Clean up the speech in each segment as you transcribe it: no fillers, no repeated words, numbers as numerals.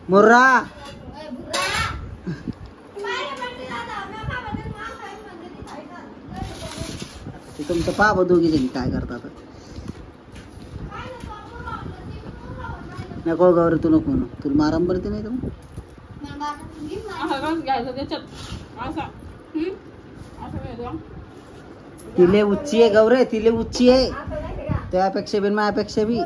मुर्रा तुमचं पाप दोघी जणी काय करतात नको गौरी तू नको तुला माराम बरते नाही तुम्ही तिले उच्ची आहे गौरे तिले उच्ची आहे त्यापेक्षा बी माझ्यापेक्षा बी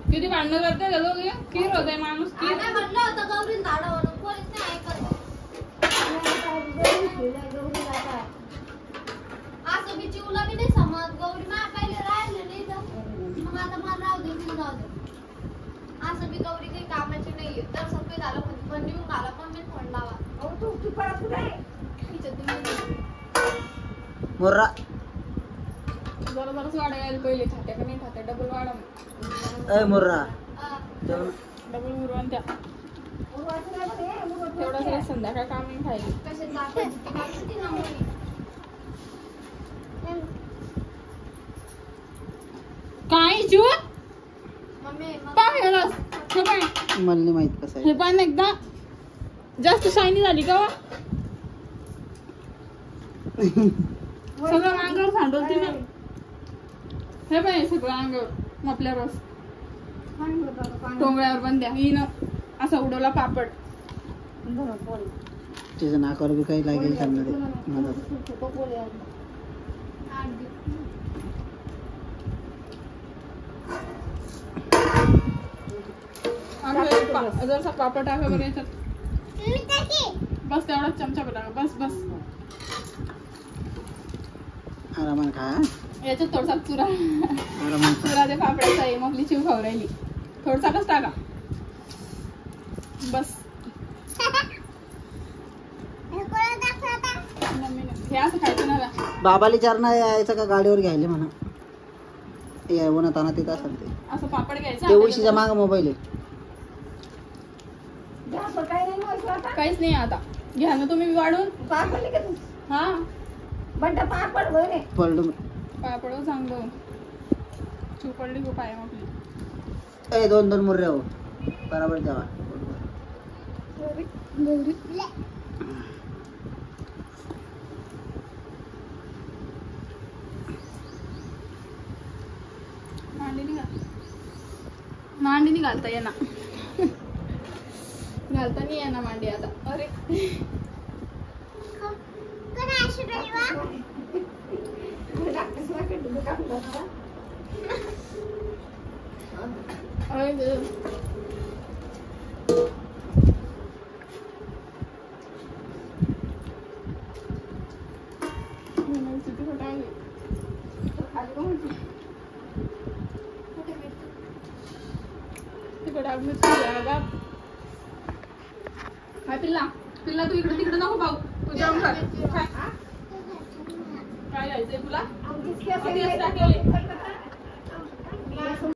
किती भांडणं करते दोघे किर होते माणूस किर म्हटलं होतं गौरी झाडावर कोणीच नाही ऐकत असं बी चिवला बी नाही समज गौरी मा पहिले राहिले नाही तर मग आता मला राहू दे मी जाऊ दे असं बी गौरी काही कामाची नाहीये तर सगळे झालं पण निघून घाला पण मी फोन लावा तू परत कुठे मुर्रा जरा जराच वाढायला पहिले खात्या का नाही खात्या डबल वाढा ए मुर्रा डबल उरवून त्या तेवढा संध्याकाळ काम नाही खायला काय चूत मला नाही माहित कसं हे पण एकदा जास्त शायनी झाली का सगळं अंगावर सांडवती ना हे पण सगळं अंगावर आपल्या रस टोंगळ्यावर पण द्या हिनं असा उडवला पापड त्याच्या नाकावर बी काही लागेल त्यांना जरसा पापड टाका बरं याच्यात बस तेवढाच चमचा टाका बस बस आरामान खा याच्यात थोडसा चुरा चुरा ते पापडाचा आहे मग चिव खाऊ राहिली थोडसाच टाका बस हे असं खायचं ना बाबाली चारणा यायचं का गाडीवर घ्यायला म्हणा या उन्हात आणा तिथं असेल ते असं पापड घ्यायचं ते उशीच्या माग मोबाईल आहे काहीच नाही आता घ्या ना तुम्ही वाढून हा पडलो पापड चांगलं चू पडली खूप आहे आपली ए दोन मुर्रे हो बरोबर द्यावा मांडी नाही घालता येणार घालता नाही येणार मांडी आता अरे काय पिल्ला पिल्ला तू इकडे तिकडे नको पाहू तू जाऊन काय जायचंय तुला